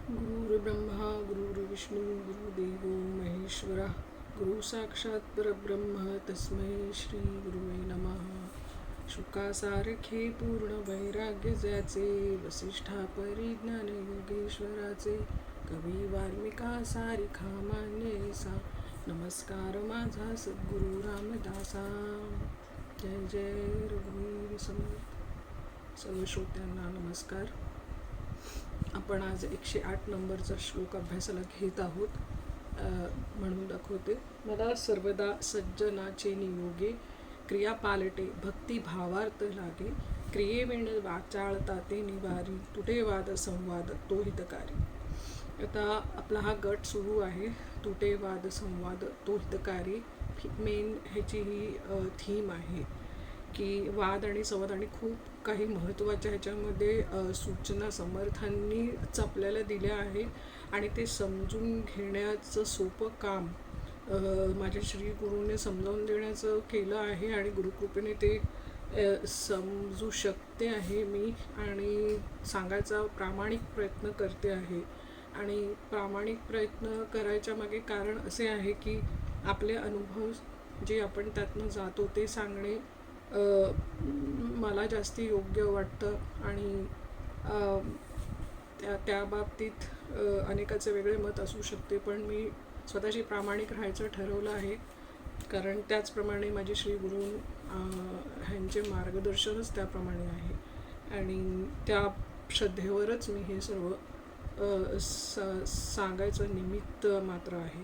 गुरुर्ब्रह्मा गुरुर्विष्णू गुरुदेवो महेश्वरा गुरु साक्षात परब्रह्म तस्मै श्री गुरुवे नमः. शुकासारखे पूर्ण वैराग्य ज्याचे वसिष्ठा परिज्ञान योगेश्वराचे कवी वाल्मिका सारिखा मान्य ऐसा नमस्कार माझा सद्गुरु रामदासा. जय जय रघुवीर समर्थ. सर्व श्रोत्यांना नमस्कार. आपण आज 108 नंबरचा श्लोक अभ्यासाला घेत आहोत. म्हणून दाखवते. मला सर्वदा सज्जनाचे नियोगे क्रिया पालटे भक्ती भावार्थ लागे क्रियेविण वाचाळता ते निवारी तुटे वाद संवाद तो हितकारी. आता आपला हा गट सुरू आहे. तुटे वाद संवाद तो हितकारी मेन ह्याची ही थीम आहे की वाद आणि संवाद आणि खूप काही महत्त्वाच्या ह्याच्यामध्ये सूचना समर्थांनीच आपल्याला दिल्या आहेत आणि ते समजून घेण्याचं सोपं काम माझ्या श्री गुरुने समजावून देण्याचं केलं आहे आणि गुरुकृपेने ते समजू शकते आहे मी आणि सांगायचा प्रामाणिक प्रयत्न करते आहे. आणि प्रामाणिक प्रयत्न करायच्या मागे कारण असे आहे की आपले अनुभव जे आपण त्यातनं जातो ते सांगणे मला जास्ती योग्य वाटतं आणि त्या बाबतीत अनेकाचे वेगळे मत असू शकते, पण मी स्वतःशी प्रामाणिक राहायचं ठरवलं आहे. कारण त्याचप्रमाणे माझे श्री गुरु ह्यांचे मार्गदर्शनच त्याप्रमाणे आहे आणि त्या श्रद्धेवरच मी हे सर्व सांगायचं निमित्त मात्र आहे.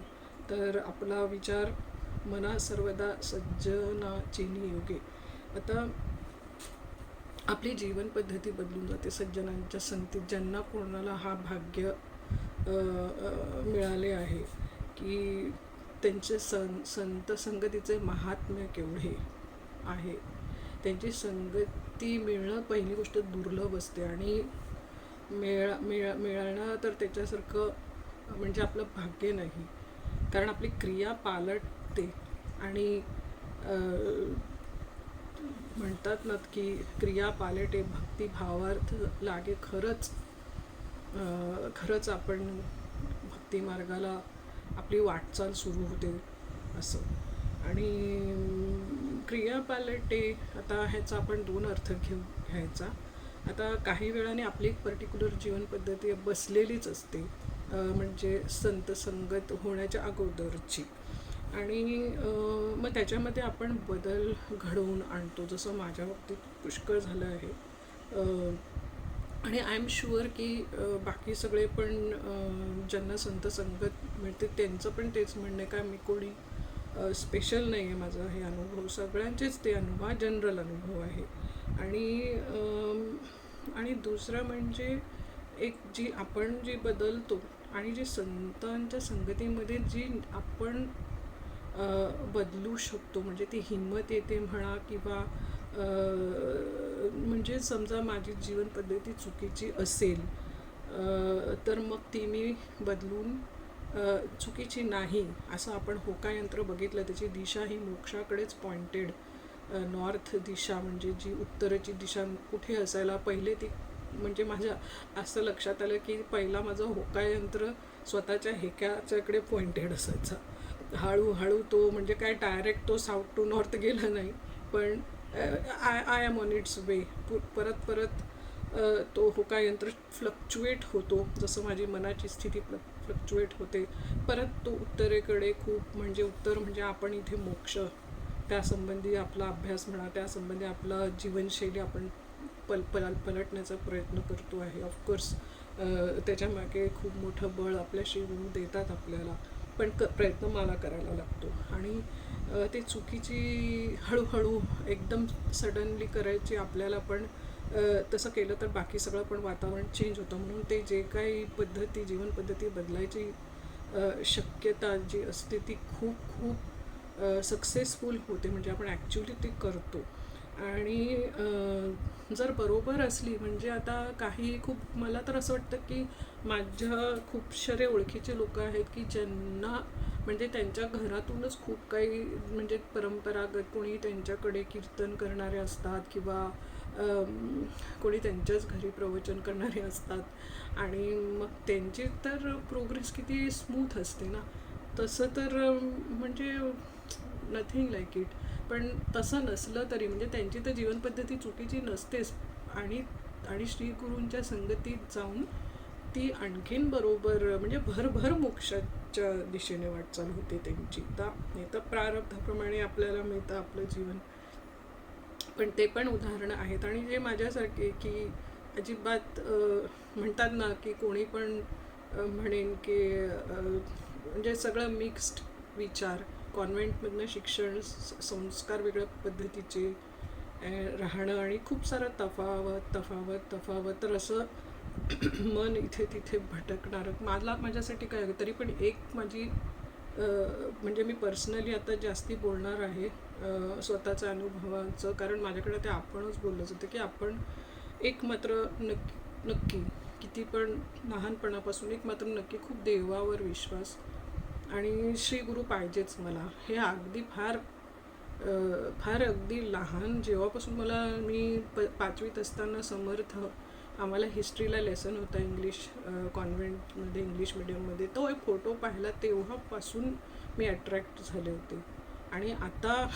तर आपला विचार मना सर्वदा सज्जनाचे नियोगे. आता आपली जीवन पद्धती बदलून जाते सज्जनांच्या संगतीत. ज्यांना कोणाला हा भाग्य मिळाले आहे की त्यांचे संत संगतीचे महात्म्य केवढे आहे. त्यांची संगती मिळणं पहिली गोष्ट दुर्लभ असते आणि मिळणं तर त्याच्यासारखं म्हणजे आपलं भाग्य नाही. कारण आपली क्रिया पालटते आणि म्हणतात ना की क्रिया पालटे भक्ती भावार्थ लागे. खरंच आपण भक्ती मार्गाला आपली वाटचाल सुरू होते असं. आणि क्रिया पालटे आता ह्याचा आपण दोन अर्थ घ्यायचा. आता काही वेळाने आपली एक पर्टिक्युलर जीवन पद्धती बसलेलीच असते म्हणजे संत संगत होण्याच्या अगोदरची आणि मग त्याच्यामध्ये आपण बदल घडवून आणतो जसं माझ्या बाबतीत पुष्कळ झालं आहे. आणि आय एम शुअर की बाकी सगळे पण ज्यांना संत संगत मिळते त्यांचं पण तेच म्हणणं काय मी कोणी स्पेशल नाही आहे. माझा हे अनुभव सगळ्यांचेच ते अनुभव जनरल अनुभव आहे. आणि दुसरं म्हणजे आपण जी बदलतो आणि जी संतांच्या संगतीमध्ये जी आपण बदलू शकतो म्हणजे ती हिंमत येते म्हणा किंवा म्हणजे समजा माझी जीवन पद्धती चुकीची असेल तर मग ती मी बदलून चुकीची नाही असं आपण होकायंत्र बघितलं. त्याची दिशा ही मोक्षाकडेच पॉइंटेड. नॉर्थ दिशा म्हणजे जी उत्तरेची दिशा कुठे असायला पहिले ती म्हणजे माझ्या असं लक्षात आलं की पहिला माझं होकायंत्र स्वतःच्या हेक्याच्याकडे पॉइंटेड असायचा. हळूहळू तो म्हणजे काय डायरेक्ट तो साऊथ टू नॉर्थ गेला नाही पण आय एम ऑन इट्स वे. परत तो होकायंत्र फ्लक्च्युएट होतो जसं माझी मनाची स्थिती फ्लक्च्युएट होते. परत तो उत्तरेकडे खूप म्हणजे उत्तर म्हणजे आपण इथे मोक्ष त्यासंबंधी आपला अभ्यास म्हणा त्यासंबंधी आपला जीवनशैली आपण पलटण्याचा प्रयत्न करतो आहे. ऑफकोर्स त्याच्यामागे खूप मोठं बळ आपल्या श्री गुरु देतात आपल्याला पण प्रयत्न मला करायला लागतो. आणि ते चुकीची हळूहळू एकदम सडनली करायची आपल्याला पण तसं केलं तर बाकी सगळं पण वातावरण चेंज होतं. म्हणून ते जे काही जीवन पद्धती बदलायची शक्यता जी असते ती खूप सक्सेसफुल होते म्हणजे आपण ॲक्च्युली ते करतो. आणि जर बरोबर असली म्हणजे आता काही खूप मला तर असं वाटतं की माझ्या खूप सारे ओळखीचे लोक आहेत की ज्यांना म्हणजे त्यांच्या घरातूनच खूप काही म्हणजे परंपरागत कोणी त्यांच्याकडे कीर्तन करणारे असतात किंवा कोणी त्यांच्याच घरी प्रवचन करणारे असतात आणि मग त्यांची तर प्रोग्रेस किती स्मूथ असते ना. तसं तर म्हणजे नथिंग लाईक इट. पण तसं नसलं तरी म्हणजे त्यांची तर जीवनपद्धती चुकीची नसतेच. आणि आणि श्रीगुरूंच्या संगतीत जाऊन ती आणखीन बरोबर म्हणजे भरभर मोक्षाच्या दिशेने वाटचाल होते त्यांची. हे तर प्रारब्धाप्रमाणे आपल्याला मिळतं आपलं जीवन. पण ते पण उदाहरणं आहेत. आणि जे माझ्यासारखे की अजिबात म्हणतात ना की कोणी पण म्हणेन की म्हणजे सगळं मिक्स्ड विचार, कॉन्व्हेंटमधनं शिक्षण, संस्कार वेगळ्या पद्धतीचे, राहणं आणि खूप सारं तफावत तफावत तफावत, तर असं मन इथे तिथे भटकणारं माझ्यासाठी काय आहे. तरी पण एक माझी म्हणजे मी पर्सनली आता जास्ती बोलणार आहे स्वतःच्या अनुभवाचं, कारण माझ्याकडे ते आपणच बोललं जातं की आपण एक मात्र नक्की किती पण लहानपणापासून एक मात्र नक्की खूप देवावर विश्वास आणि श्री गुरु पाहिजेच मला. हे अगदी फार अगदी लहान जेव्हापासून मी 5वीत असताना समर्थ, आम्हाला हिस्ट्रीला लेसन होता इंग्लिश कॉन्व्हेंटमध्ये, इंग्लिश मिडियममध्ये. तो एक फोटो पाहिला तेव्हापासून मी अट्रॅक्ट झाले होते. आणि आता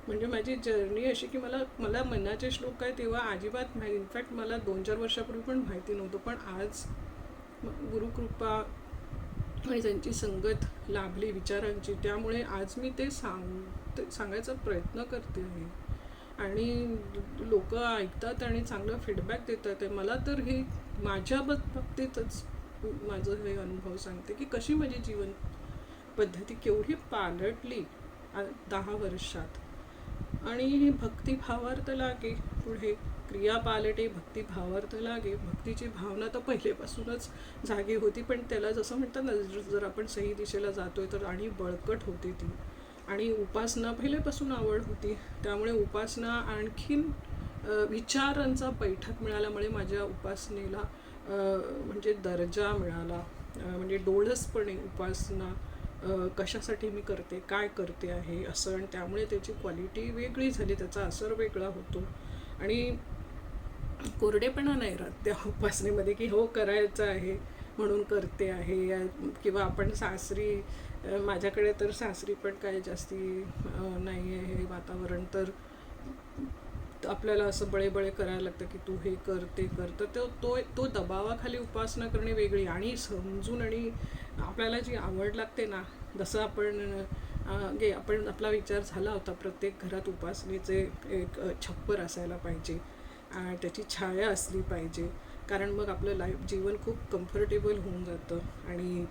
म्हणजे माझी जर्नी अशी की मला मनाचे श्लोक काय तेव्हा अजिबात माहिती, इनफॅक्ट मला 2-4 वर्षापूर्वी पण माहिती नव्हतं. पण आज गुरुकृपा आणि त्यांची संगत लाभली विचारांची, त्यामुळे आज मी ते सांगायचा प्रयत्न करते आहे. आणि लोक ऐकतात आणि चांगलं फीडबॅक देतात. मला तर हे माझ्या बाबतीतच माझं हे अनुभव सांगते की कशी माझी जीवन पद्धती केवढी पालटली 10 वर्षात. आणि भक्तिभावार्थ लागे पुढे, क्रिया पालटे भक्तिभावार्थ लागे. भक्तीची भावना तर पहिलेपासूनच जागी होती, पण त्याला जसं म्हणतात ना, जर आपण सही दिशेला जातोय तर आणि बळकट होते ती. आणि उपासना पहिलेपासून आवड होती, त्यामुळे उपासना आणखीन विचारांचा बैठक मिळाल्यामुळे माझ्या उपासनेला म्हणजे दर्जा मिळाला. म्हणजे डोळसपणे उपासना कशासाठी मी करते, काय करते आहे असं. आणि त्यामुळे त्याची क्वालिटी वेगळी झाली, त्याचा असर वेगळा होतो. आणि कोरडेपणा नाही राहत त्या उपासनेमध्ये की हो करायचं आहे म्हणून करते आहे. किंवा आपण सासरी, माझ्याकडे तर सासरी पण काय जास्ती नाही आहे हे वातावरण, तर आपल्याला असं बळे करायला लागतं की तू हे कर ते कर. तर तो दबावाखाली उपासना करणे वेगळी, आणि समजून आणि आपल्याला जी आवड लागते ना, जसं आपण आपला विचार झाला होता प्रत्येक घरात उपासनेचे एक छप्पर असायला पाहिजे, त्याची छाया असली पाहिजे, कारण मग आपलं जीवन खूप कम्फर्टेबल होऊन जातं. आणि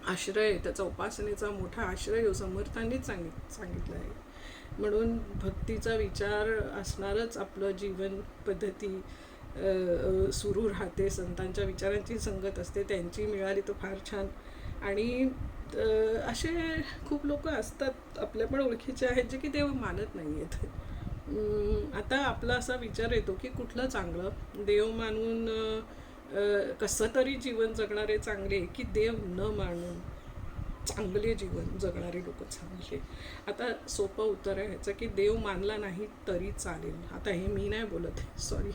आश्रय, त्याचा उपासनेचा मोठा आश्रय समर्थांनीच सांगितलं आहे. म्हणून भक्तीचा विचार असणारच आपलं जीवन पद्धती सुरू राहते. संतांच्या विचारांची संगत असते, त्यांची मिळाली तर फार छान. आणि असे खूप लोक असतात आपल्या पण ओळखीचे आहेत जे की देव मानत नाही आहेत. आता आपला असा विचार येतो की कुठलं चांगलं, देव मानून कसं तरी जीवन जगणारे चांगले की देव न मानून चांगले जीवन जगणारे लोक चांगले. आता सोपं उत्तर आहे ह्याचं की देव मानला नाही तरी चालेल. आता हे मी नाही बोलत आहे, सॉरी.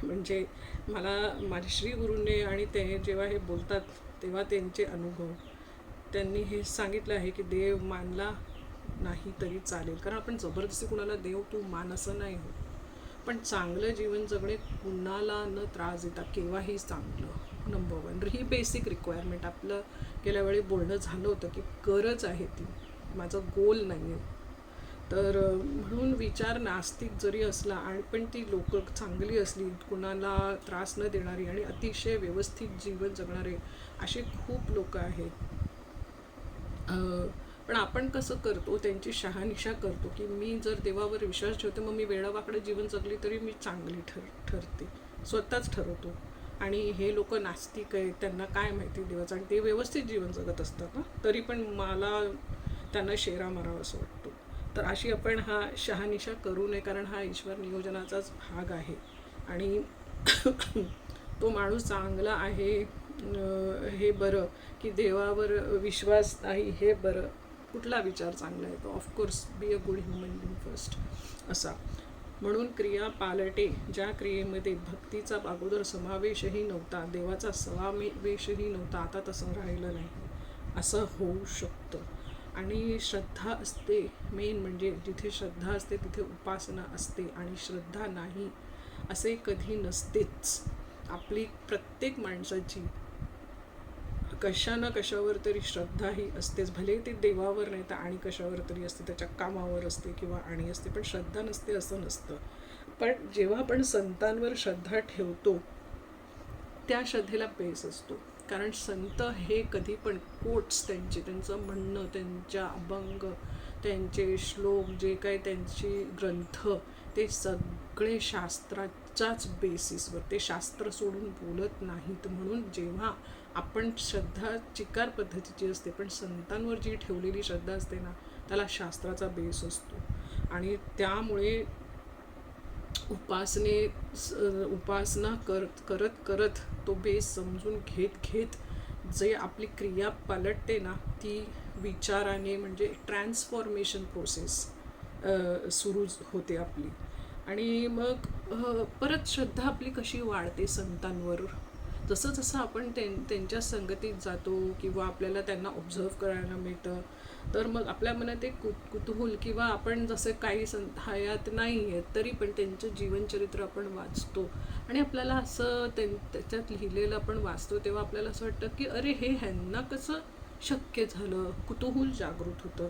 म्हणजे माझ्या श्री गुरूंनी आणि ते जेव्हा हे बोलतात तेव्हा त्यांचे अनुभव, त्यांनी हे सांगितलं आहे की देव मानला नाही तरी चालेल. कारण आपण जबरदस्ती कुणाला देव तू मान असं नाही होत. पण चांगलं जीवन जगणे कुणाला न त्रास देता केव्हाही चांगलं, नंबर 1. ही बेसिक रिक्वायरमेंट आपलं गेल्या वेळी बोलणं झालं होतं की गरज आहे ती, माझं गोल नाही आहे. तर म्हणून विचार नास्तिक जरी असला आणि पण ती लोक चांगली असली, कुणाला त्रास न देणारी आणि अतिशय व्यवस्थित जीवन जगणारे असे खूप लोक आहेत. पण आपण कसं करतो, त्यांची शहानिशा करतो की मी जर देवावर विश्वास ठेवते मग मी वेडावाकडे जीवन जगली तरी मी चांगली ठरते, स्वतःच ठरवतो. आणि हे लोक नास्तिक आहेत, त्यांना काय माहिती देवाचं, आणि ते व्यवस्थित जीवन जगत असतात ना, तरी पण मला त्यांना शेरा मारावा असं वाटतो. तर अशी आपण हा शहानिशा करू नये, कारण हा ईश्वर नियोजनाचाच भाग आहे. आणि तो माणूस चांगला आहे हे बरं की देवावर विश्वास नाही हे बरं, कुठला विचार चांगला आहे तो, of course be a good human being first असा. म्हणून क्रिया पालटे, ज्या क्रियेमध्ये भक्तीचा अगोदर समावेशही नव्हता, देवाचा समावेशही नव्हता, आता तसं राहिलं नाही, असं होऊ शकतं. आणि श्रद्धा असते, मेन म्हणजे जिथे श्रद्धा असते तिथे उपासना असते, आणि श्रद्धा नाही असे कधी नसतेच. आपली प्रत्येक माणसाची कशा ना कशावर तरी श्रद्धा ही असतेच, भले ती देवावर नाही तर आणि कशावर तरी असते, त्याच्या कामावर असते किंवा आणि असते, पण श्रद्धा नसते असं नसतं. पण जेव्हा आपण संतांवर श्रद्धा ठेवतो त्या श्रद्धेला बेस असतो. कारण संत हे कधी पण कोट्स त्यांचं म्हणणं, त्यांच्या अभंग, त्यांचे श्लोक, जे काही त्यांचे ग्रंथ, ते सगळे शास्त्राच्याच बेसिसवर, ते शास्त्र सोडून बोलत नाहीत. म्हणून जेव्हा आपण श्रद्धा चिकार पद्धतीची असते, पण संतांवर जी ठेवलेली श्रद्धा असते ना, त्याला शास्त्राचा बेस असतो. आणि त्यामुळे उपासना करत करत तो बेस समजून घेत जे आपली क्रिया पालटते ना, ती विचाराने, म्हणजे ट्रान्सफॉर्मेशन प्रोसेस सुरू होते आपली. आणि मग परत श्रद्धा आपली कशी वाढते संतांवर, जसं जसं आपण त्यांच्या संगतीत जातो किंवा आपल्याला त्यांना ऑब्झर्व करायला मिळतं, तर मग आपल्या मनात एक कुतूहल, किंवा आपण जसं काही संत हयात नाही आहेत तरी पण त्यांचं जीवनचरित्र आपण वाचतो आणि आपल्याला असं त्याच्यात लिहिलेलं आपण वाचतो, तेव्हा आपल्याला असं वाटतं की अरे हे ह्यांना कसं शक्य झालं, कुतूहल जागृत होतं,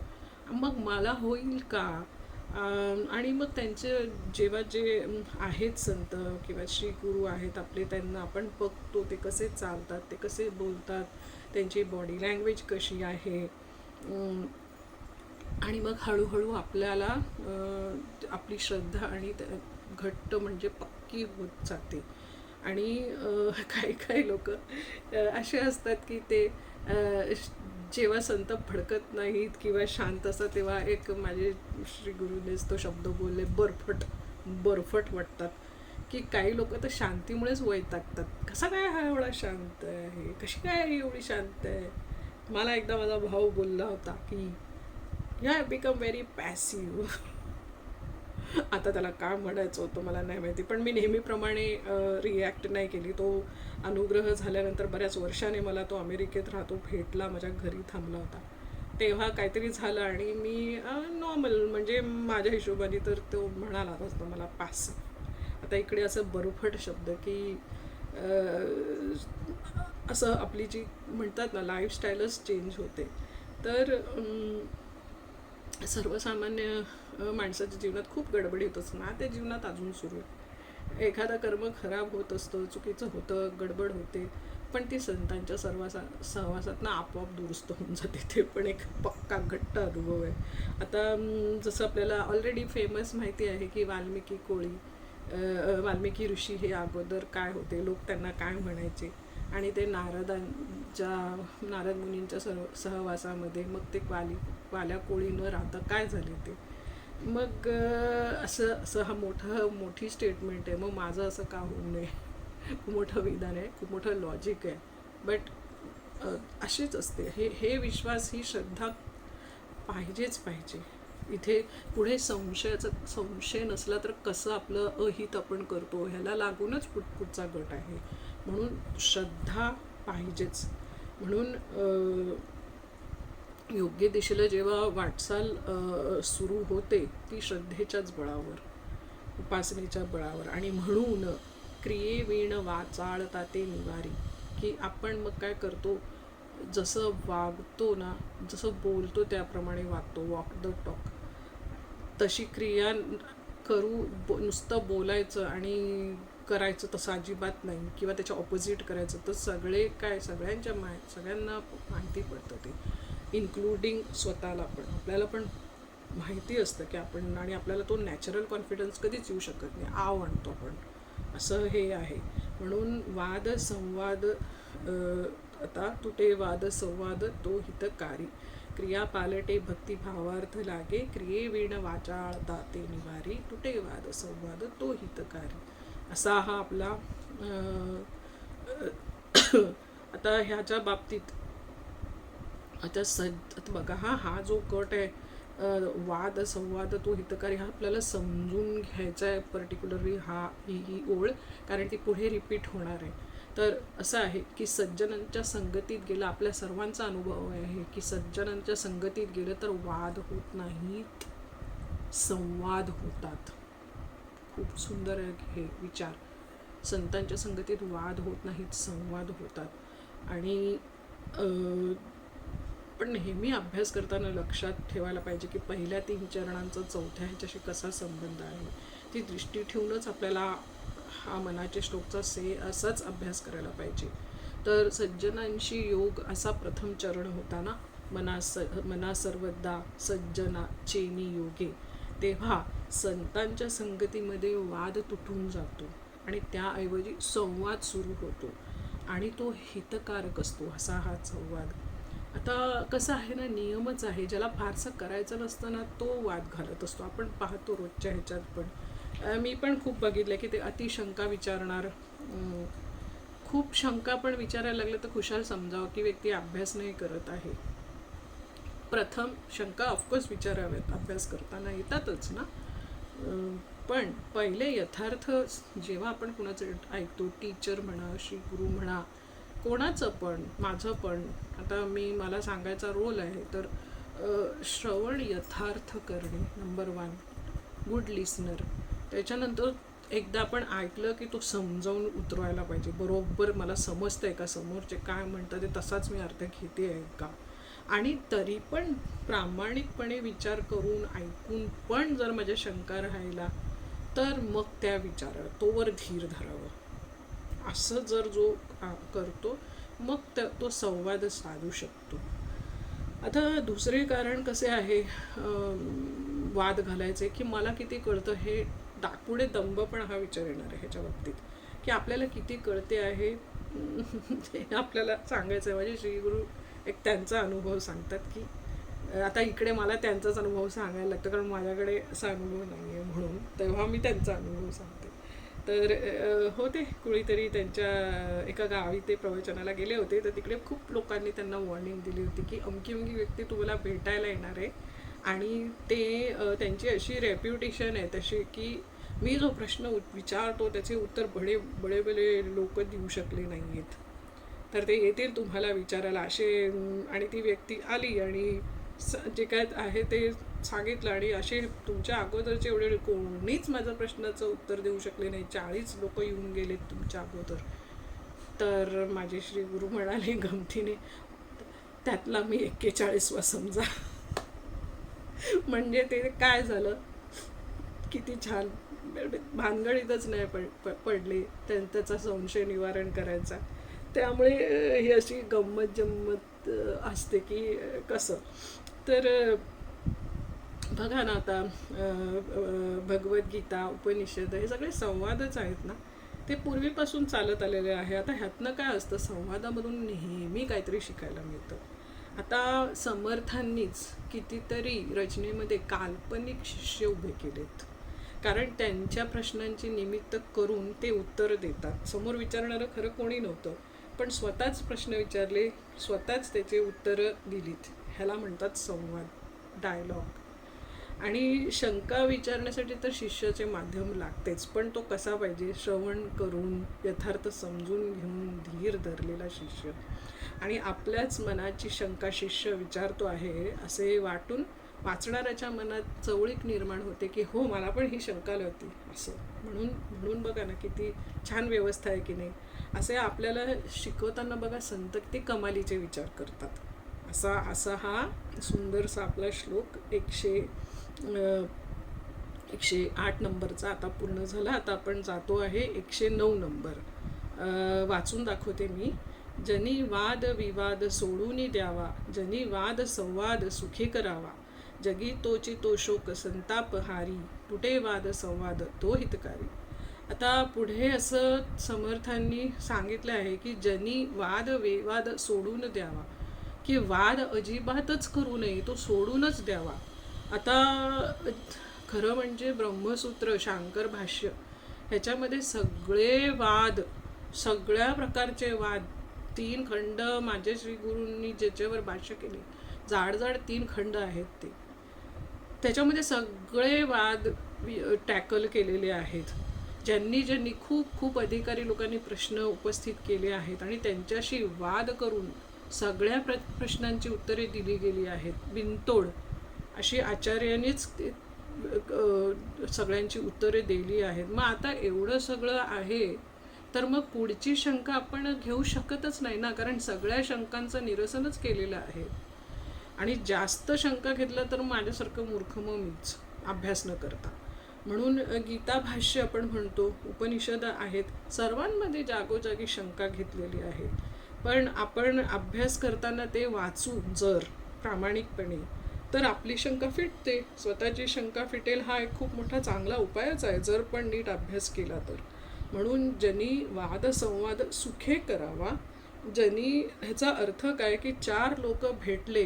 मग मला होईल का. आणि मग त्यांचे जेव्हा जे आहेत संत किंवा श्री गुरु आहेत आपले, त्यांना आपण बघतो ते कसे चालतात, ते कसे बोलतात, त्यांची बॉडी लँग्वेज कशी आहे, आणि मग हळूहळू आपल्याला आपली श्रद्धा आणि घट्ट म्हणजे पक्की होत जाते. आणि काही काही लोक असे असतात की ते जेव्हा संत भडकत नाहीत किंवा शांत असतात, तेव्हा एक माझे श्री गुरुनेच तो शब्द बोलले, बरफट वाटतात. की काही लोक तर शांतीमुळेच वैतागतात, कसा काय हा एवढा शांत आहे, कशी काय एवढी शांत आहे. मला एकदा माझा भाऊ बोलला होता की you have become very passive. आता त्याला काय म्हणायचं होतं मला नाही माहिती, पण मी नेहमीप्रमाणे रिॲक्ट नाही केली. तो अनुग्रह झाल्यानंतर बऱ्याच वर्षाने मला तो अमेरिकेत राहतो भेटला, माझ्या घरी थांबला होता, तेव्हा काहीतरी झालं आणि मी नॉर्मल म्हणजे माझ्या हिशोबाने तर तो म्हणाला असतो मला पास. आता इकडे असं बरफट शब्द की असं आपली जी म्हणतात ना लाईफस्टाईलच चेंज होते. तर सर्वसामान्य माणसाच्या जीवनात खूप गडबडी होतच ना, त्या जीवनात अजून सुरू आहे. एखादा कर्म खराब होत असतं, चुकीचं होतं, गडबड होते, पण ती संतांच्या सहवासात ना आपोआप दुरुस्त होऊन जाते. ते पण एक पक्का घट्ट अनुभव आहे. आता जसं आपल्याला ऑलरेडी फेमस माहिती आहे की वाल्मिकी ऋषी हे अगोदर काय होते, लोक त्यांना काय म्हणायचे, आणि ते नारद मुनींच्या सहवासामध्ये मग ते वाल्या कोळी न राहता काय झाले ते. मग असं हा मोठी स्टेटमेंट आहे. मग माझं असं का होऊ नये, खूप मोठं विधान आहे, खूप मोठं लॉजिक आहे. बट अशीच असते, हे विश्वास, ही श्रद्धा पाहिजेच पाहिजे. इथे पुढे संशय नसला तर कसं आपलं अहित आपण करतो, ह्याला लागूनच पुढचा गट आहे. म्हणून श्रद्धा पाहिजेच. म्हणून योग्य दिशेला जेव्हा वाटचाल सुरू होते ती श्रद्धेच्याच बळावर, उपासनेच्या बळावर. आणि म्हणून क्रियेवीण वाचाळता ते निवारी, की आपण मग काय करतो, जसं वागतो ना, जसं बोलतो त्याप्रमाणे वागतो, वॉक द टॉक. तशी क्रिया नुसतं बोलायचं आणि करायचं तसं अजिबात नाही, किंवा त्याच्या ऑपोजिट करायचं, तर सगळ्यांना माहिती पडतं ते, इन्क्लुडिंग स्वतःला पण. आपल्याला पण माहिती असतं की आपण, आणि आपल्याला तो नॅचरल कॉन्फिडन्स कधीच येऊ शकत नाही, आणतो आपण, असं हे आहे. म्हणून वाद संवाद आता तुटे वाद संवाद तो हितकारी, क्रिया पालटे भक्ती भावार्थ लागे, क्रियेवीण वाचाळता ते निवारी, तुटे वाद संवाद तो हितकारी. असा हा आपला आता ह्याच्या बाबतीत आता बघा, हा जो गट आहे वाद संवाद तो हितकारी हा आपल्याला समजून घ्यायचा आहे पर्टिक्युलरली ही ओळ, कारण ती पुढे रिपीट होणार आहे. तर असं आहे की सज्जनांच्या संगतीत गेलं, आपल्या सर्वांचा अनुभव आहे की सज्जनांच्या संगतीत गेलं तर वाद होत नाहीत, संवाद होतात. खूप सुंदर आहे हे विचार. संतांच्या संगतीत वाद होत नाहीत, संवाद होतात. आणि पण नेहमी अभ्यास करताना लक्षात ठेवायला पाहिजे की पहिल्या 3 चरणांचा चौथ्या ह्याच्याशी कसा संबंध आहे. ती दृष्टी ठेवूनच आपल्याला हा मनाचे श्लोकचा असाच अभ्यास करायला पाहिजे. तर सज्जनांशी योग असा प्रथम चरण होता ना, मना सर्वदा सज्जना चेनी योगे. तेव्हा संतांच्या संगतीमध्ये वाद तुटून जातो आणि त्याऐवजी संवाद सुरू होतो आणि तो हितकारक असतो असा हा संवाद. आता कसं आहे ना, नियमच आहे, ज्याला फारसं करायचं नसतं ना तो वाद घालत असतो. आपण पाहतो रोजच्या ह्याच्यात पण. मी पण खूप बघितलं की ते अतिशंका विचारणार. खूप शंका पण विचारायला लागलं तर खुशाल समजावं की व्यक्ती अभ्यास नाही करत आहे. प्रथम शंका ऑफकोर्स विचाराव्यात, अभ्यास करताना येतातच ना. पण पहिले यथार्थ जेव्हा आपण कुणाचं ऐकतो, टीचर म्हणा, श्री गुरु म्हणा, कोणाचं पण, माझं पण, आता मला सांगायचा रोल आहे, तर श्रवण यथार्थ करणे नंबर 1, गुड लिसनर. त्याच्यानंतर एकदा आपण ऐकलं की तो समजावून उतरवायला पाहिजे, बरोबर मला समजतंय का, समोरचे काय म्हणतात ते तसाच मी अर्थ घेते आहे का. आणि तरी पण प्रामाणिकपणे विचार करून ऐकून पण जर माझ्या शंका राहिला तर मग त्या विचारावर तोवर धीर धरावं. असं जर जो करतो मग तो संवाद साधू शकतो. आता दुसरे कारण कसे आहे वाद घालायचे की मला किती कळतं, हे पुढे दंभ पण हा विचार येणार आहे ह्याच्या बाबतीत की आपल्याला किती कळते आहे हे आपल्याला सांगायचं आहे. म्हणजे श्रीगुरु एक त्यांचा अनुभव सांगतात की आता इकडे मला त्यांचाच अनुभव सांगायला लागतं, कारण माझ्याकडे असा अनुभव नाही आहे, म्हणून तेव्हा मी त्यांचा अनुभव सांगते. तर होते कुणीतरी त्यांच्या एका गावी ते प्रवचनाला गेले होते, तर तिकडे खूप लोकांनी त्यांना वॉर्निंग दिली होती की अमकी व्यक्ती तुम्हाला भेटायला येणार आहे आणि ते त्यांची अशी रेप्युटेशन आहे तशी की मी जो प्रश्न विचारतो त्याचे उत्तर बडे लोक देऊ शकले नाही आहेत, तर ते येतील तुम्हाला विचारायला असे. आणि ती व्यक्ती आली आणि जे काय आहे ते सांगितलं, आणि असे तुमच्या अगोदरचे एवढे कोणीच माझ्या प्रश्नाचं उत्तर देऊ शकले नाही, 40 लोक येऊन गेलेत तुमच्या अगोदर. तर माझे श्री गुरु म्हणाले गमतीने, त्यातला मी 41वा समजा. म्हणजे ते काय झालं, किती छान भानगडीतच नाही पडले त्याचा संशय निवारण करायचा. त्यामुळे ही अशी गंमत जम्मत असते की कसं. तर बघा ना, आता भगवद्गीता, उपनिषद हे सगळे संवादच आहेत ना, ते पूर्वीपासून चालत आलेले आहे. आता ह्यातनं काय असतं, संवादामधून नेहमी काहीतरी शिकायला मिळतं. आता समर्थांनीच कितीतरी रचनेमध्ये काल्पनिक शिष्य उभे केलेत, कारण त्यांच्या प्रश्नांची निमित्त करून ते उत्तर देतात. समोर विचारणारं खरं कोणी नव्हतं, पण स्वतःच प्रश्न विचारले, स्वतःच त्याचे उत्तरं दिलीत. ह्याला म्हणतात संवाद, डायलॉग. आणि शंका विचारण्यासाठी तर शिष्याचे माध्यम लागतेच, पण तो कसा पाहिजे, श्रवण करून यथार्थ समजून घेऊन धीर धरलेला शिष्य. आणि आपल्याच मनाची शंका शिष्य विचारतो आहे असे वाटून वाचणाऱ्याच्या मनात चवळीक निर्माण होते की हो, मला पण ही शंका होती असं. म्हणून बघा ना किती छान व्यवस्था आहे की नाही. असे आपल्याला शिकवताना बघा संत ते कमालीचे विचार करतात. असा हा सुंदरसा आपला श्लोक 108 नंबरचा आता पूर्ण झाला. आता आपण जातो आहे 109 नंबर. वाचून दाखवते मी. जनी वाद विवाद सोडून द्यावा, जनी वाद संवाद सुखी करावा, जगी तोची तो शोक संतापहारी, तुटे वाद संवाद तो हितकारी. आता पुढे असं समर्थांनी सांगितलं आहे की जनी वाद विवाद सोडून द्यावा, की वाद अजिबातच करू नये, तो सोडूनच द्यावा. आता खरं म्हणजे ब्रह्मसूत्र, शांकर भाष्य ह्याच्यामध्ये सगळे वाद, सगळ्या प्रकारचे वाद, 3 खंड माझे श्री गुरूंनी ज्याच्यावर भाष्य केले, जाड 3 खंड आहेत ते. त्याच्यामध्ये सगळे वाद टॅकल केलेले आहेत. ज्यांनी ज्यांनी खूप खूप अधिकारी लोकांनी प्रश्न उपस्थित केले आहेत आणि त्यांच्याशी वाद करून सगळ्या प्रश्नांची उत्तरे दिली गेली आहेत बिनतोड. अशी आचार्यांनीच सगळ्यांची उत्तरे दिली आहेत. मग आता एवढं सगळं आहे तर मग पुढची शंका आपण घेऊ शकतच नाही ना, कारण सगळ्या शंकांचं निरसनच केलेलं आहे. आणि जास्त शंका घेतला तर माझ्यासारखं मूर्ख मग मीच, अभ्यास न करता. म्हणून गीता भाष्य आपण म्हणतो, उपनिषद आहेत, सर्वांमध्ये जागोजागी शंका घेतलेली आहे. पण आपण अभ्यास करताना ते वाचू जर प्रामाणिकपणे, तर आपली शंका फिटते. स्वतःची शंका फिटेल हा एक खूप मोठा चांगला उपायच आहे जर पण नीट अभ्यास केला तर. म्हणून ज्यांनी वादसंवाद सुखे करावा, ज्यांनी ह्याचा अर्थ काय की 4 लोक भेटले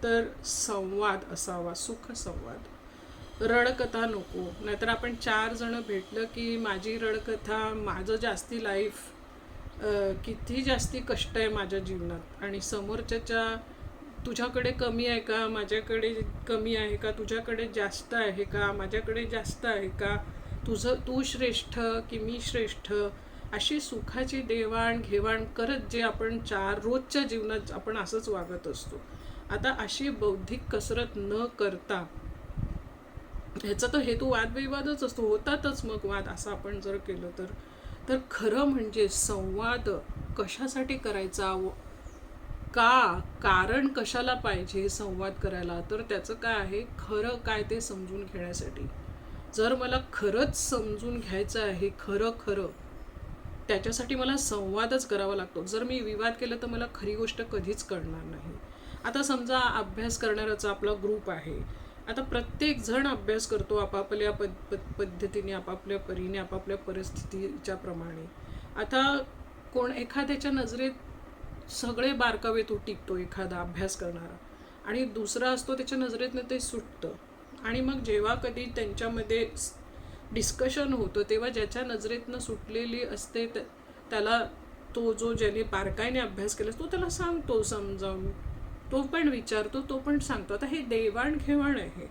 तर संवाद असावा, सुख संवाद. रडकथा नको. नाहीतर आपण 4 जण भेटलं की माझी रडकथा, माझं जास्ती लाईफ, किती जास्ती कष्ट आहे माझ्या जीवनात, आणि समोरच्याच्या तुझ्याकडे कमी आहे का, माझ्याकडे कमी आहे का, तुझ्याकडे जास्त आहे का, माझ्याकडे जास्त आहे का, तू श्रेष्ठ की मी श्रेष्ठ, अशी सुखाची देवाण घेवाण करत जे आपण रोजच्या जीवनात आपण असंच वागत असतो. आता अशी बौद्धिक कसरत न करता, ह्याचा तर हेतू वादविवादच असतो, होतातच मग वाद, असं आपण जर केलं तर खरं म्हणजे संवाद कशासाठी करायचा, कारण कशाला पाहिजे संवाद करायला, तर त्याचं काय आहे, खरं काय ते समजून घेण्यासाठी. जर मला खरंच समजून घ्यायचं आहे, खरं त्याच्यासाठी मला संवादच करावा लागतो. जर मी विवाद केला तर मला खरी गोष्ट कधीच कळणार नाही. आता समजा अभ्यास करणाऱ्याचा आपला ग्रुप आहे. आता प्रत्येक जण अभ्यास करतो आपापल्या पद्धतीने, आपापल्या परीने, आपापल्या परिस्थितीच्या प्रमाणे. आता एखाद्याच्या नजरेत सगळे बारकावे तो टिकतो, एखादा अभ्यास करणारा, आणि दुसरा असतो त्याच्या नजरेतनं ते सुटतं. आणि मग जेव्हा कधी त्यांच्यामध्ये डिस्कशन होतं तेव्हा ज्याच्या नजरेतनं सुटलेली असते त्याला तो जो ज्याने बारकाईने अभ्यास केला तो त्याला सांगतो समजावून, तो पण विचारतो, तो पण सांगतो. आता हे देवाणघेवाण आहे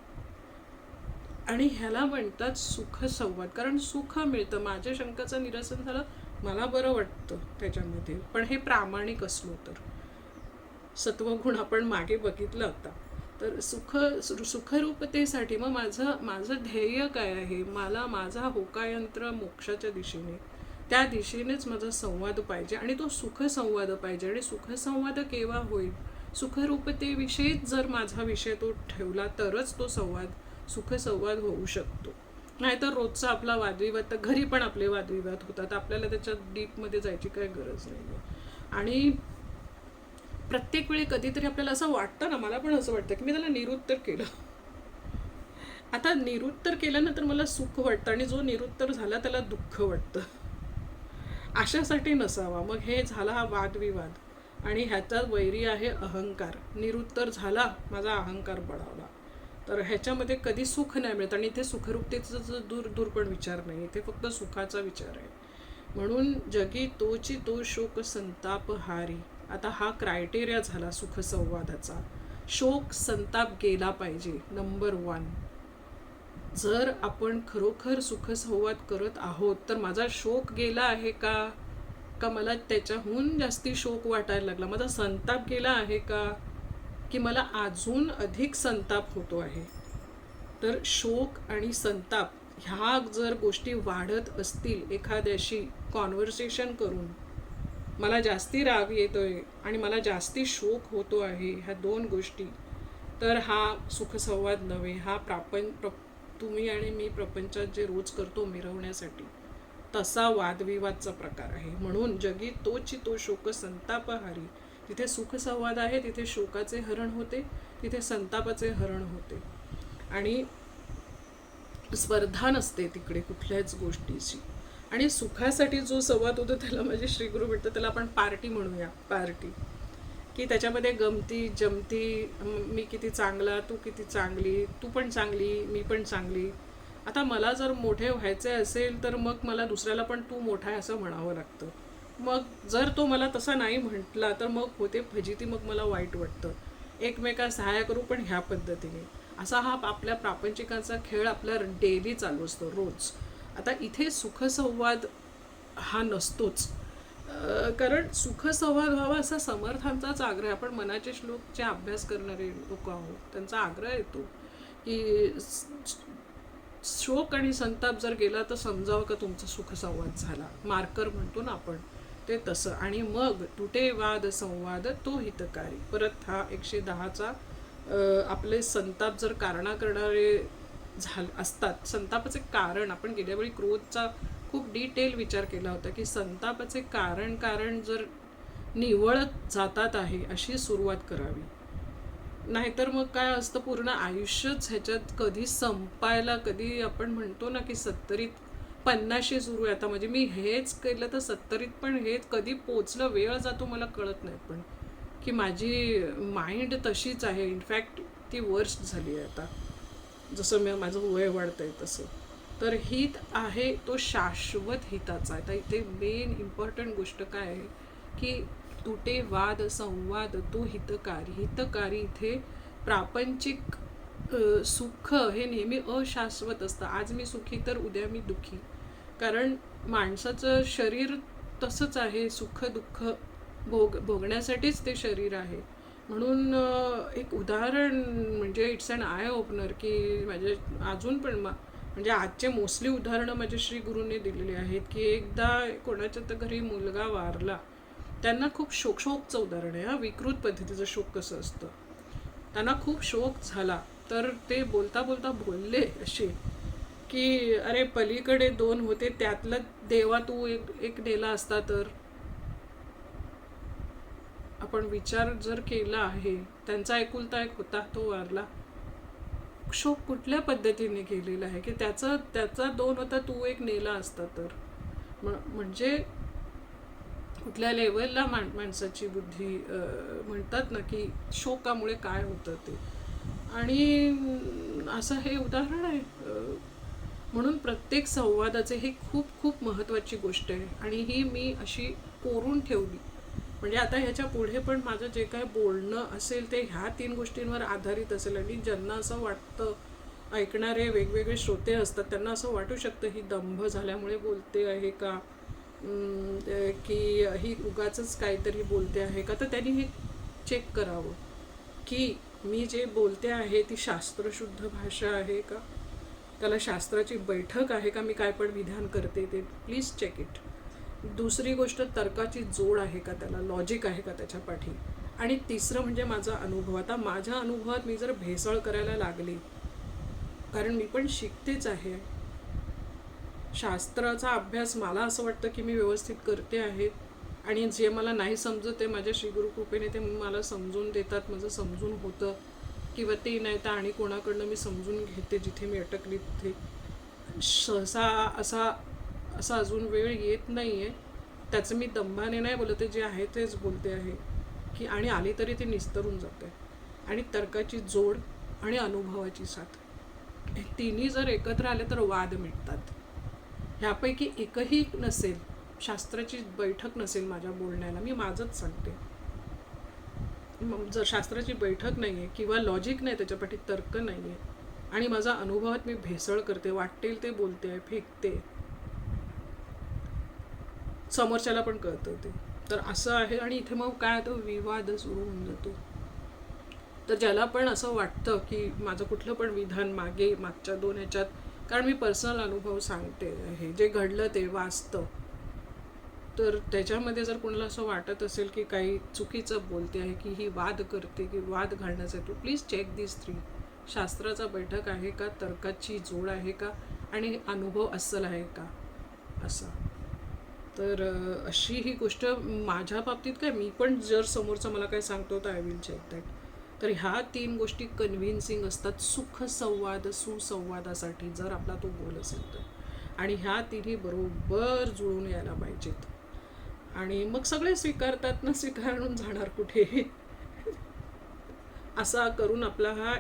आणि ह्याला म्हणतात सुख संवाद. कारण सुख मिळतं, माझ्या शंकाचं निरसन झालं, मला बरं वाटतं त्याच्यामध्ये. पण हे प्रामाणिक असलो तर. सत्वगुण आपण मागे बघितलं होता. तर सुखरूपतेसाठी मग माझं ध्येय काय आहे, मला माझा होकायंत्र मोक्षाच्या दिशेने, त्या दिशेनेच माझा संवाद पाहिजे आणि तो सुखसंवाद पाहिजे. आणि सुखसंवाद केव्हा होईल, सुखरूपतेविषयीच जर माझा विषय तो ठेवला तरच तो सुखसंवाद होऊ शकतो. नाहीतर रोजचा आपला वादविवाद, तर घरी पण आपले वादविवाद होतात, आपल्याला त्याच्यात डीपमध्ये जायची काही गरज नाही आहे. आणि प्रत्येक वेळी कधीतरी आपल्याला असं वाटतं ना, मला पण असं वाटतं की मी त्याला निरुत्तर केलं. आता निरुत्तर केल्यानंतर मला सुख वाटतं आणि जो निरुत्तर झाला त्याला दुःख वाटतं. अशासाठी नसावा. मग हे झाला हा वादविवाद आणि ह्याचा वैरी आहे अहंकार. निरुत्तर झाला, माझा अहंकार बळावला, तर ह्याच्यामध्ये कधी सुख नाही मिळत. आणि इथे सुखरूपतेचा दूर पण विचार नाही, इथे फक्त सुखाचा विचार आहे. म्हणून जगी तोची तो शोक संताप हारी. आता हा क्रायटेरिया झाला सुखसंवादाचा. शोक संताप गेला पाहिजे, नंबर 1. जर आपण खरोखर सुखसंवाद करत आहोत तर माझा शोक गेला आहे का मला त्याच्याहून जास्ती शोक वाटायला लागला, माझा संताप गेला आहे का, की मला अजून अधिक संताप होतो आहे. तर शोक आणि संताप ह्या जर गोष्टी वाढत असतील, एखाद्याशी कॉन्व्हर्सेशन करून मला जास्ती राग येतोय आणि मला जास्ती शोक होतो आहे, ह्या 2 गोष्टी, तर हा सुखसंवाद नव्हे. हा तुम्ही आणि मी प्रपंचात जे रोज करतो मिरवण्यासाठी, तसा वादविवादचा प्रकार आहे. म्हणून जगी तोची तो शोक संतापहारी. जिथे सुखसंवाद आहे तिथे शोकाचे हरण होते, तिथे संतापाचे हरण होते. आणि स्पर्धा नसते तिकडे कुठल्याच गोष्टीची. आणि सुखासाठी जो संवाद होतो त्याला माझे श्रीगुरु भेटतं, त्याला आपण पार्टी म्हणूया. पार्टी की त्याच्यामध्ये गमती जमती, मी किती चांगला, तू किती चांगली, तू पण चांगली, मी पण चांगली. आता मला जर मोठे व्हायचे असेल तर मग मला दुसऱ्याला पण तू मोठा आहे असं म्हणावं लागतं. मग जर तो मला तसा नाही म्हटला तर मग होते फजिती, मग मला वाईट वाटतं. एकमेका सहाय्य करू पण ह्या पद्धतीने. असा हा आपल्या प्रापंचिकांचा खेळ आपला डेली चालू असतो रोज. आता इथे सुखसंवाद हा नसतोच. कारण सुखसंवाद व्हावा असा समर्थांचाच आग्रह, आपण मनाचे श्लोकचे अभ्यास करणारे लोक आहोत, त्यांचा आग्रह येतो की शोक आणि संताप जर गेला तर समजावं का तुमचा सुखसंवाद झाला, मार्कर म्हणतो ना आपण, ते तसं. आणि मग तुटे वाद संवाद तो हितकारी. परत हा 110चा आपले संताप जर कारणा करणारे असतात, संतापाचे कारण आपण गेल्या वेळी क्रोधचा खूप डिटेल विचार केला होता की संतापाचे कारण जर निवळत जातात आहे अशी सुरुवात करावी. नाहीतर मग काय असतं, पूर्ण आयुष्यच ह्याच्यात कधी संपायला, कधी आपण म्हणतो ना की 70त 50शी सुरू आहे आता, म्हणजे मी हेच केलं तर 70त पण हेच कधी पोचलं, वेळ जातो मला कळत नाही. पण की माझी माइंड तशीच आहे, इनफॅक्ट ती वर्स्ट झाली आहे आता, जसं माझं वय वाढतं आहे तसं. तर हित आहे तो शाश्वत हिताचा. आता इथे मेन इम्पॉर्टंट गोष्ट काय आहे की तुटे वाद संवाद तो हितकारी. हितकारी इथे प्रापंचिक सुख हे नेहमी अशाश्वत असतं. आज मी सुखी तर उद्या मी दुःखी, कारण माणसाचं शरीर तसंच आहे, सुख दुःख भोगण्यासाठीच ते शरीर आहे. म्हणून एक उदाहरण म्हणजे इट्स अन आय ओपनर की माझे अजून पण म्हणजे आजचे मोस्टली उदाहरणं माझ्या श्री गुरूंनी दिलेली आहेत की एकदा कोणाच्या तर घरी मुलगा वारला, त्यांना खूप शोकचं उदाहरण आहे, हा विकृत पद्धतीचं शोक कसं असतं. त्यांना खूप शोक झाला तर ते बोलता बोलता बोलले असे की अरे पलीकडे 2 होते, त्यातला देवा तू एक नेला असता तर. आपण विचार जर केला आहे, त्यांचा एकुलता एक होता, तो वारला. शोक कुठल्या पद्धतीने केलेला आहे की त्याचा 2 होता, तू एक नेला असता तर. म्हणजे कुठल्या लेवलला माणसाची बुद्धी म्हणतात ना की शोकामुळे काय होतं ते. आणि असं हे उदाहरण आहे. म्हणून प्रत्येक संवादाचे हे खूप खूप महत्त्वाची गोष्ट आहे आणि ही मी अशी कोरून ठेवली. म्हणजे आता ह्याच्या पुढे पण माझं जे काय बोलणं असेल ते ह्या 3 गोष्टींवर आधारित असेल. आणि ज्यांना असं वाटतं, ऐकणारे वेगवेगळे श्रोते असतात, त्यांना असं वाटू शकतं ही दंभ झाल्यामुळे बोलते आहे का, की ही उगाचच काहीतरी बोलते आहे का. तर त्यांनी हे चेक करावं की मी जे बोलते आहे ती शास्त्रशुद्ध भाषा आहे का, त्याला शास्त्राची बैठक आहे का, मी काय पण विधान करते ते प्लीज चेक इट. दुसरी गोष्ट, तर्काची जोड आहे का, त्याला लॉजिक आहे का त्याच्या पाठी. आणि तिसरं म्हणजे माझा अनुभव. आता माझ्या अनुभवात मी जर भेसळ करायला लागले, कारण मी पण शिकतेच आहे, शास्त्राचा अभ्यास मला असं वाटतं की मी व्यवस्थित करते आहे, आणि जे मला नाही समजत ते माझ्या श्रीगुरु कृपेने ते मला समजून देतात, माझं समजून होतं, किंवा ते नाही तर आणि कोणाकडनं मी समजून घेते जिथे मी अटकली तिथे. सहसा असा अजून वेळ येत नाही आहे, त्याचं मी दंभाने नाही बोलते, जे आहे तेच बोलते आहे की, आणि आली तरी ती निस्तरून जाते. आणि तर्काची जोड आणि अनुभवाची साथ, हे तिन्ही जर एकत्र आले तर वाद मिटतात. ह्यापैकी एकही नसेल, शास्त्राची बैठक नसेल माझ्या बोलण्याला, मी माझंच सांगते. जर शास्त्राची बैठक नाही आहे किंवा लॉजिक नाही, त्याच्यापाठी तर्क नाही आहे, आणि माझा अनुभवात मी भेसळ करते, वाटेल ते बोलते, फेकते, समोरच्याला पण कळतं ते, तर असं आहे. आणि इथे मग काय होतं, विवाद सुरू होऊन जातो. तर ज्याला पण असं वाटतं की माझं कुठलं पण विधान मागच्या 2 ह्याच्यात, कारण मी पर्सनल अनुभव सांगते आहे, जे घडलं ते वास्तव, तर त्याच्यामध्ये जर कोणाला असं वाटत असेल की काही चुकीचं बोलते आहे, की ही वाद करते, की वाद घालण्यासाठी, प्लीज चेक दिस 3. शास्त्राचा बैठक आहे का, तर्काची जोड आहे का, आणि अनुभव अस्सल आहे का, असा. तर अशी ही गोष्ट माझ्या बाबतीत काय, मी पण जर समोरचा मला काय सांगतो तर आय विल चेक दॅट. तर ह्या 3 गोष्टी कन्व्हिन्सिंग असतात सुखसंवाद सुसंवादासाठी, जर आपला तो गोल असेल तर. आणि ह्या 3ही बरोबर जुळून यायला पाहिजेत, आणि मग सगळे स्वीकारतात ना, स्वीकारून जाणार कुठे. असा करून आपला हा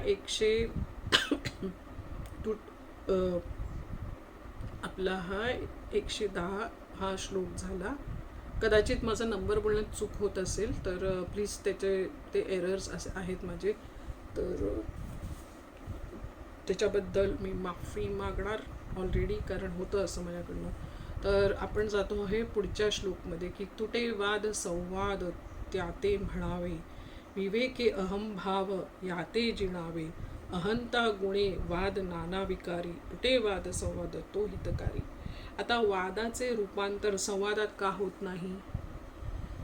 110 हा श्लोक झाला. कदाचित माझा नंबर बोलण्यात चूक होत असेल तर प्लीज ते एरर्स असे आहेत माझे, तर त्याच्याबद्दल मी माफी मागणार ऑलरेडी, कारण होतं असं माझ्याकडनं. तर आपण जातो आहे पुढच्या श्लोकमध्ये की तुटे वाद संवाद त्याते म्हणावे, विवेके अहंभाव याते जिणावे, अहंता गुणे वाद नाना विकारी, तुटे वाद संवाद तो हितकारी. आता वादाचे रूपांतर संवादात का होत नाही?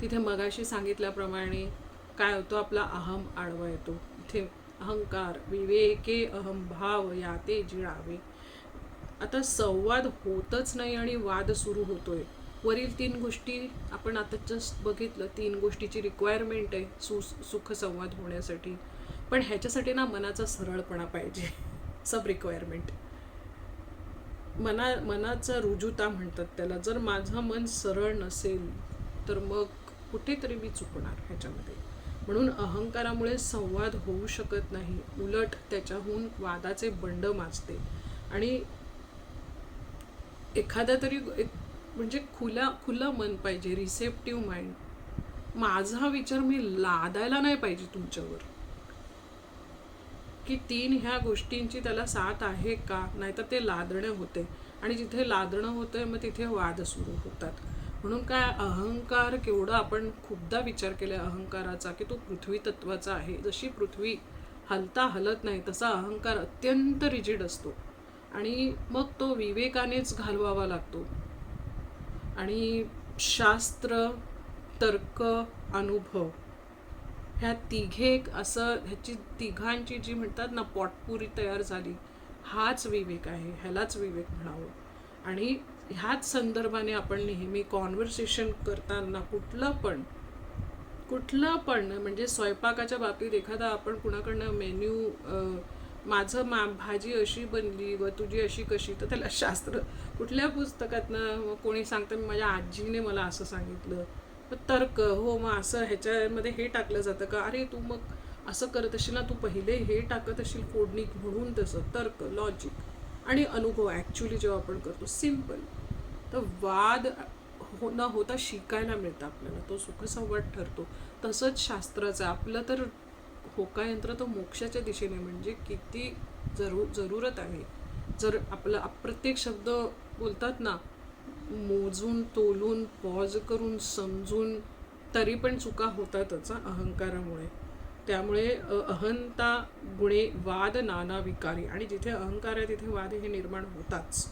तिथे मगाशी सांगितल्याप्रमाणे काय होतं, आपला अहम आडवा येतो. इथे अहंकार, विवेके अहंभाव याते जिळावे. आता संवाद होतच नाही आणि वाद सुरू होतोय. वरील 3 गोष्टी आपण आता जस्ट बघितलं, 3 गोष्टीची रिक्वायरमेंट आहे सुख संवाद होण्यासाठी. पण ह्याच्यासाठी ना मनाचा सरळपणा पाहिजे. सब रिक्वायरमेंट. मनाचा रुजुता म्हणतात त्याला. जर माझं मन सरळ नसेल तर मग कुठेतरी मी चुकणार ह्याच्यामध्ये. म्हणून अहंकारामुळे संवाद होऊ शकत नाही, उलट त्याच्याहून वादाचे बंड माजते. आणि एखादा तरी म्हणजे खुलं मन पाहिजे, रिसेप्टिव्ह माइंड. माझा विचार मी लादायला नाही पाहिजे तुमच्यावर, की 3 ह्या गोष्टींची त्याला साथ आहे का, नाहीतर ते लादणं होते. आणि जिथे लादणं होतंय मग तिथे वाद सुरू होतात. म्हणून काय, अहंकार केवढा आपण खूपदा विचार केला अहंकाराचा, की तो पृथ्वी तत्वाचा आहे. जशी पृथ्वी हलता हलत नाही तसा अहंकार अत्यंत रिजिड असतो. आणि मग तो विवेकानेच घालवावा लागतो. आणि शास्त्र, तर्क, अनुभव ह्या तिघे असं, ह्याची तिघांची जी म्हणतात ना पॉटपुरी तयार झाली, हाच विवेक आहे, ह्यालाच विवेक म्हणावं. आणि ह्याच संदर्भाने आपण नेहमी कॉन्व्हर्सेशन करताना कुठलं पण म्हणजे स्वयंपाकाच्या बाबतीत एखादा आपण कुणाकडनं मेन्यू, माझं भाजी अशी बनली व तुझी अशी कशी, तर त्याला शास्त्र कुठल्या पुस्तकातनं कोणी सांगतं, मी माझ्या आजीने मला असं सांगितलं. तर्क, हो मग असं ह्याच्यामध्ये हे टाकलं जातं का, अरे तू मग असं करत असशील ना, तू पहिले हे टाकत असशील फोडणी म्हणून, तसं तर्क, लॉजिक. आणि अनुभव ॲक्च्युली जेव्हा आपण करतो सिम्पल, तर वाद न होता शिकायला मिळतं आपल्याला, तो सुखसंवाद ठरतो. तसंच शास्त्राचं आपलं तर होकायंत्र तो मोक्षाच्या दिशेने, म्हणजे किती जरूरत आहे. जर आपलं प्रत्येक शब्द बोलतात ना, मोजून तोलून पॉज करून समजून, तरी पण चुका होतातच अहंकारामुळे. त्यामुळे अहंता गुणे वाद नाना विकारी. आणि जिथे अहंकार आहे तिथे वाद हे निर्माण होताच.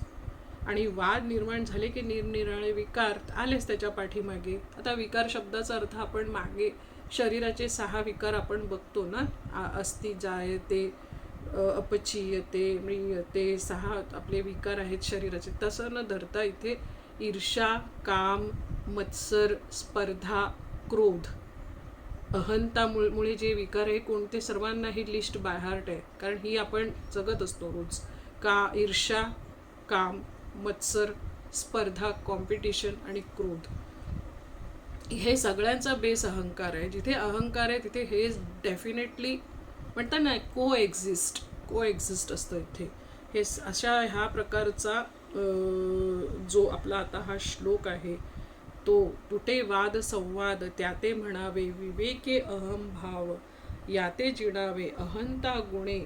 आणि वाद निर्माण झाले की निरनिराळे विकार आलेच त्याच्या पाठीमागे. आता विकार शब्दाचा अर्थ आपण मागे शरीराचे 6 विकार आपण बघतो ना, अस्ति जायते, अपचीयते, म्रियते, 6 आपले विकार आहेत शरीराचे. तसं न धरता इथे ईर्ष्या, काम, मत्सर, स्पर्धा, क्रोध, अहंतामुळे जे विकार आहे कोणते, सर्वांना ही लिस्ट बाय हार्ट आहे, कारण ही आपण जगत असतो रोज. का ईर्ष्या, काम, मत्सर, स्पर्धा, कॉम्पिटिशन आणि क्रोध, हे सगळ्यांचा बेस अहंकार आहे. जिथे अहंकार आहे तिथे हे डेफिनेटली म्हणतात ना को एक्झिस्ट असतं इथे. हे अशा ह्या प्रकारचा जो आपला आता हा श्लोक आहे तो, तुटे वाद संवाद त्याते म्हणावे, विवेके अहंभाव याते जिणावे, अहंता गुणे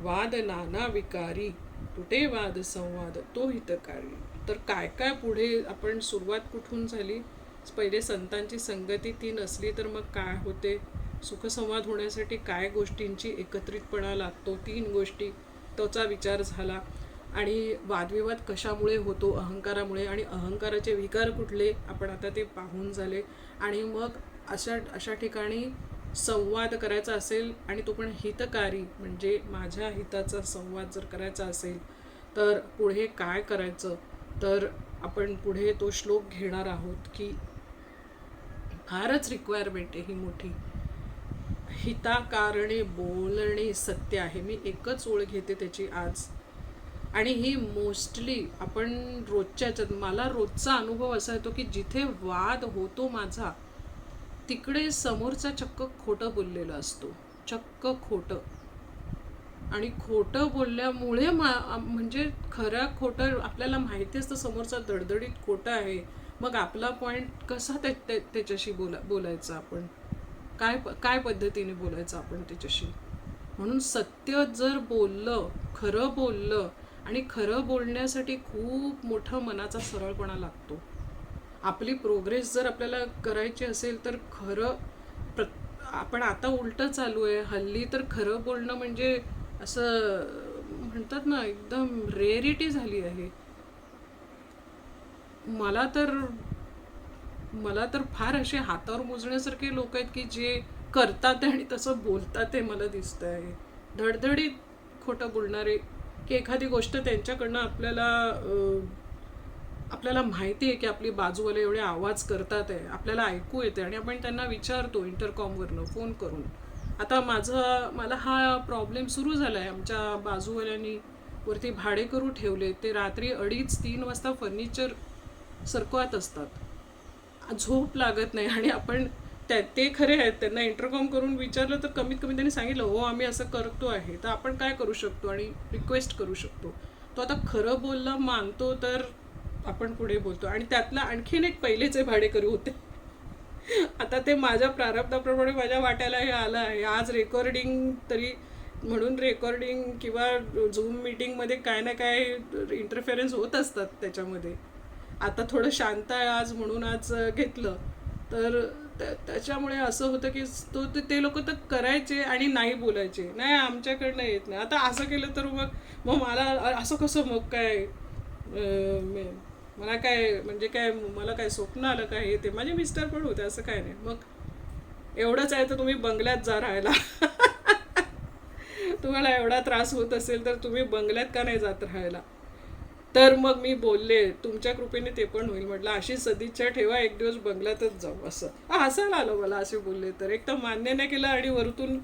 वाद नाना विकारी, तुटे वाद संवाद तो हितकारी. तर काय काय पुढे आपण सुरुवात कुठून झाली, पहिले संतांची संगती 3 असली तर मग काय होते, सुखसंवाद होण्यासाठी काय गोष्टींची एकत्रितपणा लागतो, 3 गोष्टी, त्याचा विचार झाला. आणि वादविवाद कशामुळे होतो, अहंकारामुळे. आणि अहंकाराचे विकार कुठले, आपण आता ते पाहून झाले. आणि मग अशा ठिकाणी संवाद करायचा असेल आणि तो पण हितकारी, म्हणजे माझ्या हिताचा संवाद जर करायचा असेल तर पुढे काय करायचं, तर आपण पुढे तो श्लोक घेणार आहोत की फारच रिक्वायरमेंट आहे ही मोठी. हिताकारणे बोलणे सत्य आहे. मी एकच ओळ घेते त्याची आज. आणि ही मोस्टली आपण मला रोजचा अनुभव असा येतो की जिथे वाद होतो माझा, तिकडे समोरचा चक्क खोटं बोललेलं असतो, चक्क खोटं. आणि खोटं बोलल्यामुळे म्हणजे खोटं आपल्याला माहिती असतं समोरचा दडदडीत खोटं आहे, मग आपला पॉईंट कसा त्याच्याशी बोलायचा, आपण काय पद्धतीने बोलायचं आपण त्याच्याशी. म्हणून सत्य जर बोललं, खरं बोललं, आणि खरं बोलण्यासाठी खूप मोठं मनाचा सरळपणा लागतो. आपली प्रोग्रेस जर आपल्याला करायची असेल तर खरं प्र आपण आता उलटं चालू आहे हल्ली. तर खरं बोलणं म्हणजे असं म्हणतात ना, एकदम रेअरिटी झाली आहे. मला तर मला तर फार असे हातावर मोजण्यासारखे लोक आहेत की जे करतात आणि तसं बोलतात, ते मला दिसतं आहे. धडधडीत खोटं बोलणारे, की एखादी गोष्ट त्यांच्याकडनं आपल्याला माहिती आहे की आपली बाजूवाले एवढे आवाज करतात आहे, आपल्याला ऐकू येते, आणि आपण त्यांना विचारतो इंटरकॉमवरनं फोन करून. आता मला हा प्रॉब्लेम सुरू झाला आहे. आमच्या बाजूवाल्यांनी वरती भाडे करू ठेवले, ते रात्री 2:30-3 वाजता फर्निचर सरकवत असतात. झोप लागत नाही, आणि आपण ते खरे आहेत, त्यांना इंटरकॉम करून विचारलं तर कमीत कमी त्यांनी सांगितलं हो आम्ही असं करतो आहे. तर आपण काय करू शकतो आणि रिक्वेस्ट करू शकतो. तो आता खरं बोलला मानतो तर आपण पुढे बोलतो. आणि त्यातलं आणखीन एक पहिलेचे भाडेकरू होते. आता ते माझ्या प्रारब्धाप्रमाणे माझ्या वाट्याला हे आलं आहे. आज रेकॉर्डिंग तरी म्हणून रेकॉर्डिंग किंवा झूम मीटिंगमध्ये काय ना काय इंटरफेरन्स होत असतात त्याच्यामध्ये. आता थोडं शांत आहे आज म्हणून आज घेतलं. तर त्याच्यामुळे असं होतं की ते लोक तर करायचे आणि नाही बोलायचे, नाही आमच्याकडनं येत नाही. आता असं केलं तर मग मग मला असं कसं, मग काय मला काय म्हणजे काय, मला काय स्वप्न आलं काय, हे ते माझे मिस्टर पण होते, असं काय नाही. मग एवढंच आहे तर तुम्ही बंगल्यात जा राहायला. तुम्हाला एवढा त्रास होत असेल तर तुम्ही बंगल्यात का नाही जात राहायला. तर मग मी बोलले तुमच्या कृपेने ते पण होईल. म्हटलं अशी सदिच्छा ठेवा, एक दिवस बंगल्यातच जाऊ. असं हसायला आलं मला असे बोलले तर. एक तर मान्य नाही केलं आणि वरतून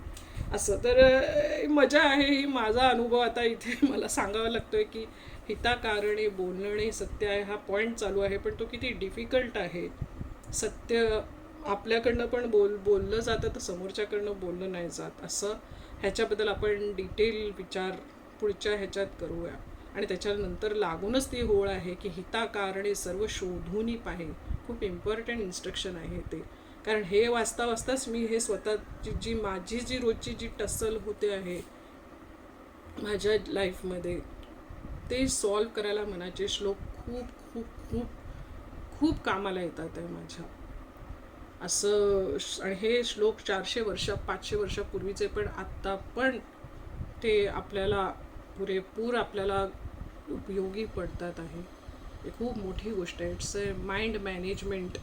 असं. तर मजा आहे ही. माझा अनुभव आता इथे मला सांगावा लागतोय की हिताकारणे बोलणे सत्य आहे, हा पॉईंट चालू आहे, पण तो किती डिफिकल्ट आहे. सत्य आपल्याकडनं पण बोललं जातं तर समोरच्याकडनं बोललं नाही जात. असं ह्याच्याबद्दल आपण डिटेल विचार पुढच्या ह्याच्यात करूया. आणि त्याच्यानंतर लागूनच ती होळ आहे की हिताकारणे सर्व शोधूनही पाहे. खूप इम्पॉर्टंट इन्स्ट्रक्शन आहे ते. कारण हे वाचता वाचताच मी हे स्वतःची माझी जी रोजची जी टसल होते आहे माझ्या लाईफमध्ये, ते सॉल्व करायला मनाचे श्लोक खूप खूप खूप खूप कामाला येतात आहे माझ्या. असं. आणि हे श्लोक 400 वर्ष 500 वर्षापूर्वीचे, पण आत्ता पण ते आपल्याला पुरेपूर आपल्याला उपयोगी पडतात आहे. हे खूप मोठी गोष्ट आहे. It's a mind management.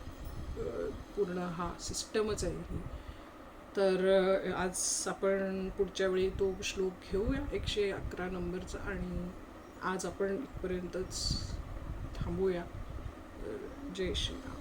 पूर्ण हा सिस्टमच आहे ही. तर आज आपण पुढच्या वेळी तो श्लोक घेऊया 111 नंबरचा. आणि आज आपण इथपर्यंतच थांबूया. जय श्रीराम.